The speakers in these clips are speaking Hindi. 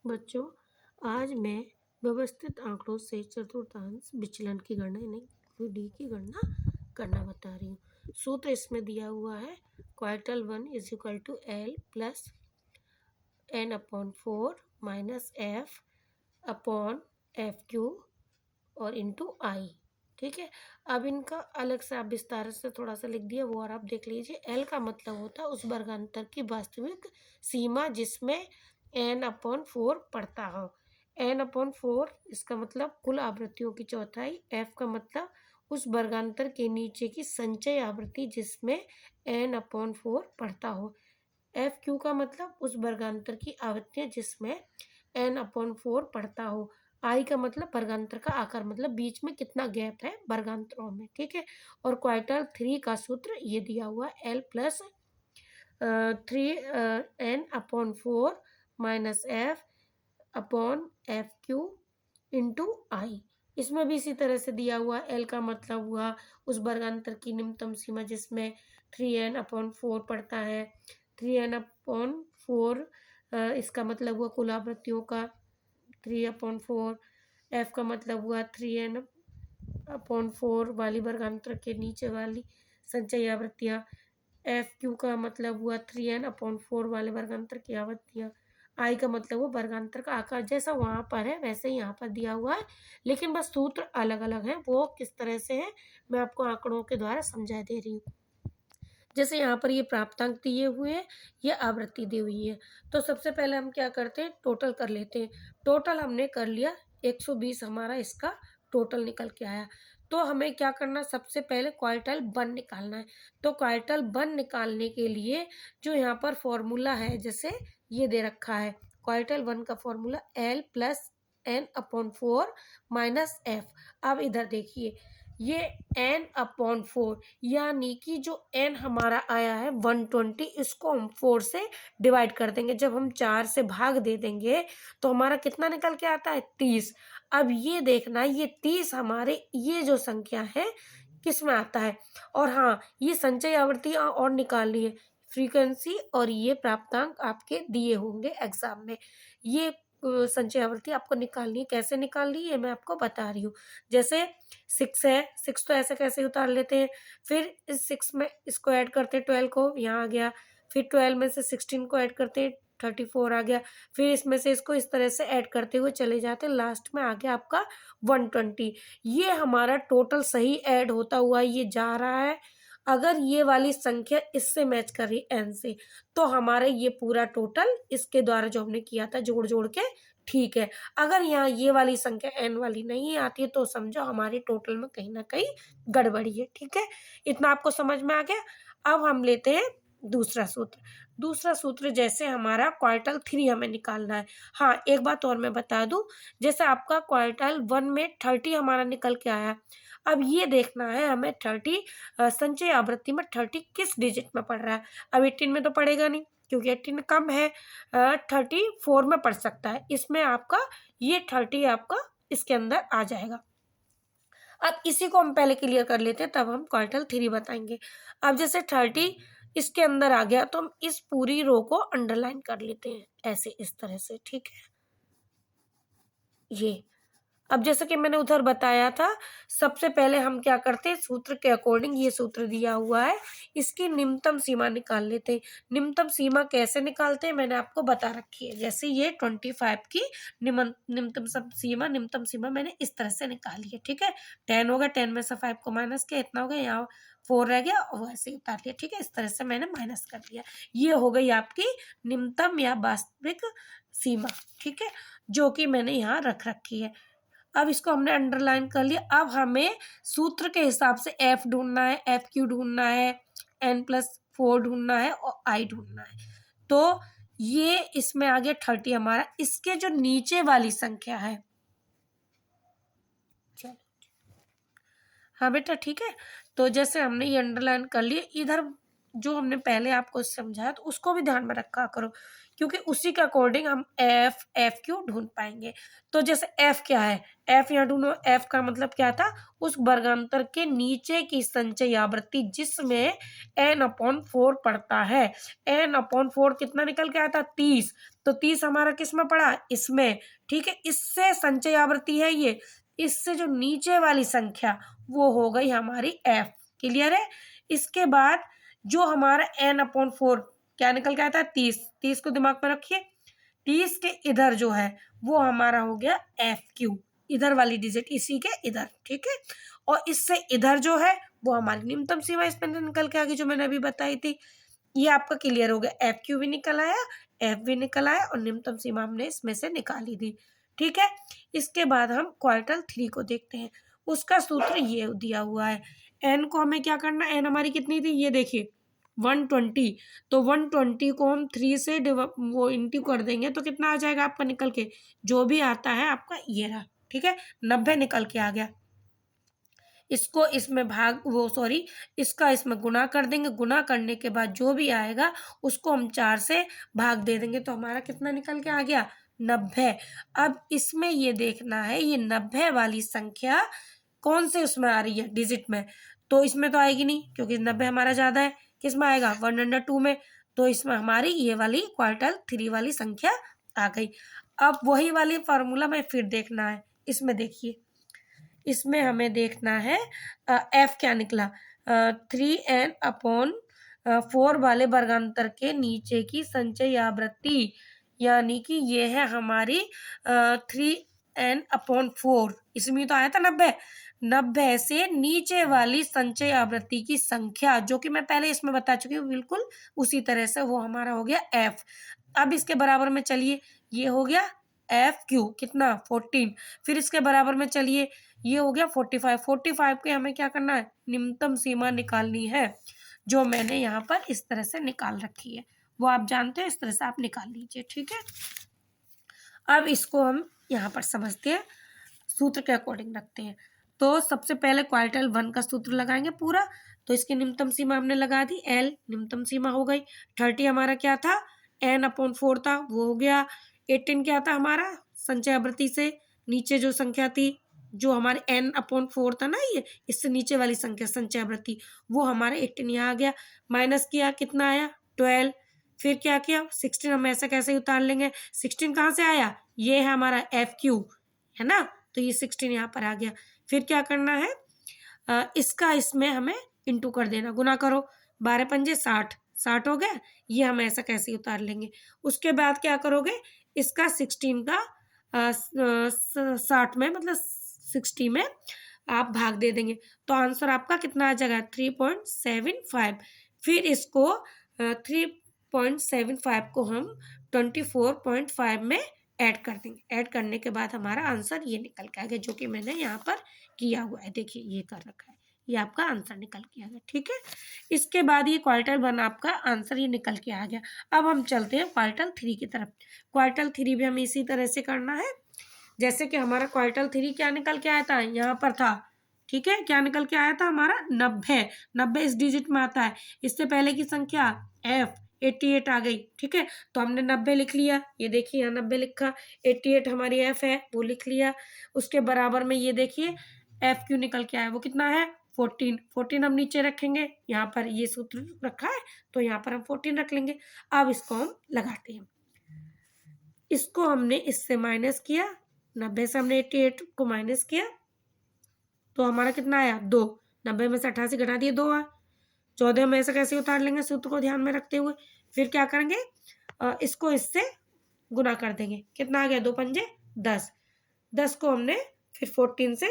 बच्चों, आज मैं व्यवस्थित आंकड़ों से चतुर्थांश विचलन की गणना नहीं डी की गणना करना बता रही हूँ। सूत्र इसमें दिया हुआ है quartile 1 is equal to L plus N upon 4 minus F upon F Q और इंटू आई। ठीक है, अब इनका अलग से आप विस्तार से थोड़ा सा लिख दिया, वो और आप देख लीजिए। एल का मतलब होता है उस वर्गांतर की वास्तविक सीमा जिसमें एन अपॉन 4 पड़ता हो। एन अपॉन 4 इसका मतलब कुल आवृत्तियों की चौथाई। एफ का मतलब उस वर्गांतर के नीचे की संचय आवृत्ति जिसमें एन अपॉन 4 पड़ता हो। एफ क्यू का मतलब उस वर्गांतर की आवृत्तियां जिसमें एन अपॉन 4 पड़ता हो। आई का मतलब वर्गांतर का आकार, मतलब बीच में कितना गैप है वर्गांतरों में। ठीक है, और क्वार्टाइल 3 का सूत्र ये दिया हुआ L plus 3 N upon 4 minus F upon F Q into I. इसमें भी इसी तरह से दिया हुआ एल का मतलब हुआ उस वर्गांतर की निम्नतम सीमा जिसमें 3 एन अपॉन 4 पड़ता है। 3 एन अपॉन 4 इसका मतलब हुआ कुल आवृत्तियों का 3/4। एफ का मतलब हुआ 3n/4 वाली वर्गांतर के नीचे वाली संचयी आवृत्तियाँ। एफ क्यू का मतलब हुआ 3n/4 वाले वर्गांतर की आवृत्तियाँ। आई का मतलब वो वर्गांतर का आकार जैसा वहाँ पर है वैसे ही यहाँ पर दिया हुआ है, लेकिन बस सूत्र अलग अलग है। वो किस तरह से है मैं आपको आंकड़ों के द्वारा समझा दे रही हूँ। जैसे यहाँ पर ये प्राप्तांक दिए हुए हैं, ये आवृत्ति दी हुई है। तो सबसे पहले हम क्या करते हैं, टोटल कर लेते हैं। टोटल हमने कर लिया 120 हमारा इसका टोटल निकल के आया। तो हमें क्या करना, सबसे पहले क्वार्टाइल 1 निकालना है। तो क्वार्टाइल 1 निकालने के लिए जो यहाँ पर फॉर्मूला है, जैसे ये दे रखा है क्वार्टाइल 1 का formula L plus N upon 4 minus F. अब इधर देखिए ये n अपॉन 4 यानी कि जो n हमारा आया है 120, इसको हम 4 से डिवाइड कर देंगे। जब हम 4 से भाग दे देंगे तो हमारा कितना निकल के आता है, 30। अब ये देखना ये 30 हमारे ये जो संख्या है किस में आता है। और हाँ, ये संचयी आवृत्ति और निकालनी है, फ्रीक्वेंसी और ये प्राप्तांक आपके दिए होंगे एग्जाम में। ये संचयी आवृत्ति आपको निकालनी है। कैसे निकालनी है मैं आपको बता रही हूँ। जैसे 6 है, 6 तो ऐसे कैसे उतार लेते हैं, फिर इस 6 में इसको ऐड करते हैं 12 को, यहाँ आ गया। फिर 12 में से 16 को ऐड करते हैं 34 आ गया। फिर इसमें से इसको इस तरह से ऐड करते हुए चले जाते हैं, लास्ट में आ गया आपका 120। ये हमारा टोटल सही ऐड होता हुआ ये जा रहा है। अगर ये वाली संख्या इससे मैच कर रही एन से, तो हमारा ये पूरा टोटल इसके द्वारा जो हमने किया था जोड़ जोड़ के ठीक है। अगर यहाँ ये वाली संख्या एन वाली नहीं आती है तो समझो हमारे टोटल में कहीं ना कहीं गड़बड़ी है। ठीक है, इतना आपको समझ में आ गया। अब हम लेते हैं दूसरा सूत्र। दूसरा सूत्र जैसे हमारा क्वार्टाइल 3 हमें निकालना है। हाँ, एक बात और मैं बता दूं, जैसे आपका क्वार्टाइल 1 में 30 हमारा निकल के आया। अब ये देखना है हमें 30 संचय आवृत्ति में 30 किस डिजिट में पड़ रहा है। अब 18 में तो पड़ेगा नहीं क्योंकि 18 कम है, 34 में पड़ सकता है। इसमें आपका ये 30 आपका इसके अंदर आ जाएगा। अब इसी को हम पहले क्लियर कर लेते हैं, तब हम क्वार्टाइल 3 बताएंगे। अब जैसे 30 इसके अंदर आ गया तो हम इस पूरी रो को अंडरलाइन कर लेते हैं ऐसे, इस तरह से। ठीक है, ये अब जैसे कि मैंने उधर बताया था, सबसे पहले हम क्या करते हैं, सूत्र के अकॉर्डिंग ये सूत्र दिया हुआ है, इसकी निम्नतम सीमा निकाल लेते हैं। निम्नतम सीमा कैसे निकालते हैं मैंने आपको बता रखी है। जैसे ये 25 की निम्नतम सीमा मैंने इस तरह से निकाली है। ठीक है, 10 हो गया, 10 में से 5 को माइनस किया, इतना हो गया, यहाँ 4 रह गया और वैसे ही उतार लिया। ठीक है, इस तरह से मैंने माइनस कर दिया। ये हो गई आपकी निम्नतम या वास्तविक सीमा। ठीक है, जो कि मैंने यहाँ रख रखी है। अब इसको हमने अंडरलाइन कर लिया। अब हमें सूत्र के हिसाब से एफ ढूंढना है, एफ क्यू ढूंढना है, n+4 ढूंढना है और आई ढूंढना है। तो ये इसमें आ गया 30 हमारा, इसके जो नीचे वाली संख्या है। चलो, हाँ बेटा, ठीक है। तो जैसे हमने ये अंडरलाइन कर लिया, इधर जो हमने पहले आपको समझाया तो उसको भी ध्यान में रखा करो क्योंकि उसी के अकॉर्डिंग हम एफ क्यू ढूंढ पाएंगे। तो जैसे एफ क्या है, एफ यहाँ ढूंढो, एफ का मतलब क्या था, उस वर्गांतर के नीचे की संचयी आवृत्ति जिसमें n/4 पड़ता है। n/4 कितना निकल के आया था, 30। तो 30 हमारा किस में पड़ा, इसमें, ठीक है। इससे संचयी आवृत्ति है ये, इससे जो नीचे वाली संख्या वो हो गई हमारी एफ। क्लियर है। इसके बाद जो हमारा n/4 क्या निकल के आया था, 30। 30 को दिमाग में रखिए। 30 के इधर जो है वो हमारा हो गया एफ क्यू, इधर वाली डिजिट इसी के इधर, ठीक है। और इससे इधर जो है वो हमारी निम्नतम सीमा इसमें निकल के आ गई जो मैंने अभी बताई थी। ये आपका क्लियर हो गया। एफ क्यू भी निकल आया, एफ भी निकल आया और निम्नतम सीमा हमने इसमें से निकाली थी, ठीक है। इसके बाद हम क्वार्टल 3 को देखते हैं। उसका सूत्र ये दिया हुआ है। एन को हमें क्या करना, एन हमारी कितनी थी, ये देखिए 120। तो 120 को हम 3 से वो इंटू कर देंगे तो कितना आ जाएगा आपका निकल के, जो भी आता है आपका ये रहा, ठीक है। 90 निकल के आ गया। इसको इसमें भाग वो सॉरी इसका इसमें गुना कर देंगे। गुना करने के बाद जो भी आएगा उसको हम 4 से भाग दे देंगे तो हमारा कितना निकल के आ गया, 90। अब इसमें ये देखना है ये 90 वाली संख्या कौन से उसमें आ रही है, डिजिट में। तो इसमें तो आएगी नहीं क्योंकि 90 हमारा ज्यादा है। किस में आएगा, 102 में। तो इसमें हमारी ये वाली क्वार्टल 3 वाली संख्या आ गई। अब वही वाली फॉर्मूला में फिर देखना है। इसमें देखिए, इसमें हमें देखना है एफ क्या निकला, 3n/4 वाले वर्गांतर के नीचे की संचयी आवृत्ति, यानी कि ये है हमारी 3n/4। इसमें तो आया था 90। 90 से नीचे वाली संचयी आवृत्ति की संख्या जो कि मैं पहले इसमें बता चुकी हूँ, बिल्कुल उसी तरह से वो हमारा हो गया एफ। अब इसके बराबर में चलिए, ये हो गया एफ क्यू कितना, 14। फिर इसके बराबर में चलिए, ये हो गया 45। 45 के हमें क्या करना है, निम्नतम सीमा निकालनी है, जो मैंने यहाँ पर इस तरह से निकाल रखी है। वो आप जानते हैं, इस तरह से आप निकाल लीजिए, ठीक है। अब इसको हम यहाँ पर समझते हैं, सूत्र के अकॉर्डिंग रखते हैं। तो सबसे पहले क्वार्टल 1 का सूत्र लगाएंगे पूरा। तो इसकी निम्नतम सीमा हमने लगा दी, एल निम्नतम सीमा हो गई। 30 हमारा क्या था, n/4 था, वो हो गया। 18 क्या था हमारा, संचय आवृत्ति से नीचे जो संख्या थी, जो हमारे n/4 था ना, ये इससे नीचे वाली संख्या संचय आवृत्ति, वो हमारा 18 यहाँ आ गया। माइनस किया, कितना आया, 12। फिर क्या किया, 16 हम ऐसा कैसे उतार लेंगे, 16 कहाँ से आया, ये है हमारा एफ क्यू, है ना। तो ये 16 यहाँ पर आ गया। फिर क्या करना है, इसका इसमें हमें इंटू कर देना, गुना करो। 12 पंजे 60, 60 हो गया। ये हम ऐसा कैसे उतार लेंगे। उसके बाद क्या करोगे, इसका 16 का 60 में मतलब 60 में आप भाग दे देंगे तो आंसर आपका कितना आ जाएगा, 3.75। फिर इसको 3.75 को हम 24.5 में ऐड कर देंगे। ऐड करने के बाद हमारा आंसर ये निकल के आ गया, जो कि मैंने यहाँ पर किया हुआ है, देखिए ये कर रखा है, ये आपका आंसर निकल के आ गया, ठीक है। इसके बाद ये क्वार्टल 1 आपका आंसर ये निकल के आ गया। अब हम चलते हैं क्वार्टल 3 की तरफ। क्वार्टल 3 भी हमें इसी तरह से करना है, जैसे कि हमारा क्वार्टल 3 क्या निकल के आया था, यहाँ पर था, ठीक है। क्या निकल के आया था हमारा, 90। 90 इस डिजिट में आता है। इससे पहले की संख्या एफ 88 आ गई, ठीक है। तो हमने 90 लिख लिया, ये देखिए यहाँ 90 लिखा, 88 हमारी एफ है वो लिख लिया। उसके बराबर में ये देखिए एफ क्यू निकल के आया, वो कितना है, 14। 14 हम नीचे रखेंगे, यहाँ पर ये सूत्र रखा है तो यहाँ पर हम 14 रख लेंगे। अब इसको हम लगाते हैं, इसको हमने इससे माइनस किया, 90 से हमने 88 को माइनस किया तो हमारा कितना आया, 2। 90 में से 88 घटा दिए, 2 आया। 14 में ऐसे कैसे उतार लेंगे, सूत्र को ध्यान में रखते हुए। फिर क्या करेंगे, इसको इससे गुना कर देंगे, कितना आ गया, 2 पंजे 10। 10 को हमने फिर 14 से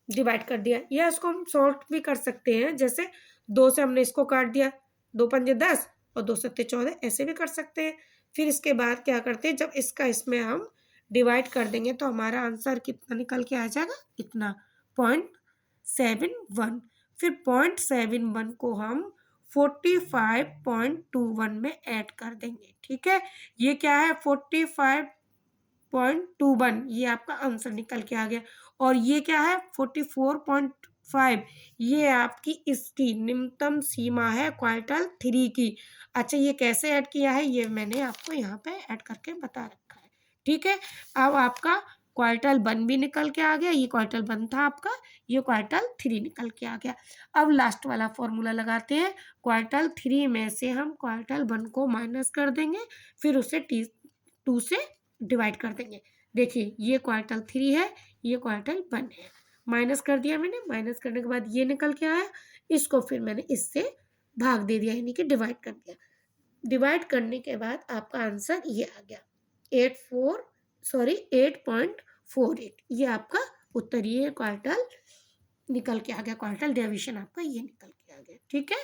डिवाइड कर दिया, या इसको हम शॉर्ट भी कर सकते हैं, जैसे 2 से हमने इसको काट दिया, 2 पंजे 10 और 2 सत्ते 14, ऐसे भी कर सकते हैं। फिर इसके बाद क्या करते हैं, जब इसका इसमें हम डिवाइड कर देंगे तो हमारा आंसर कितना निकल के आ जाएगा, इतना 0.71। फिर 0.71 को हम 45.21 में ऐड कर देंगे, ठीक है। ये क्या है, 45.21, ये आपका आंसर निकल के आ गया। और ये क्या है, 44.5, ये आपकी इसकी निम्नतम सीमा है क्वार्टल 3 की। अच्छा, ये कैसे ऐड किया है ये मैंने आपको यहाँ पे ऐड करके बता रखा है, ठीक है। अब आपका क्वार्टाइल 1 भी निकल के आ गया, ये क्वार्टाइल 1 था आपका, ये क्वार्टाइल 3 निकल के आ गया। अब लास्ट वाला फॉर्मूला लगाते हैं, क्वार्टाइल 3 में से हम क्वार्टाइल 1 को माइनस कर देंगे, फिर उसे 2 से डिवाइड कर देंगे। देखिए ये क्वार्टाइल 3 है, ये क्वार्टाइल 1 है, माइनस कर दिया मैंने, माइनस करने के बाद ये निकल के आया, इसको फिर मैंने इससे भाग दे दिया यानी कि डिवाइड कर दिया। डिवाइड करने के बाद आपका आंसर ये आ गया 8.48, ये आपका उत्तर, ये क्वार्टाइल निकल के आ गया, क्वार्टाइल डेविएशन आपका ये निकल के आ गया, ठीक है।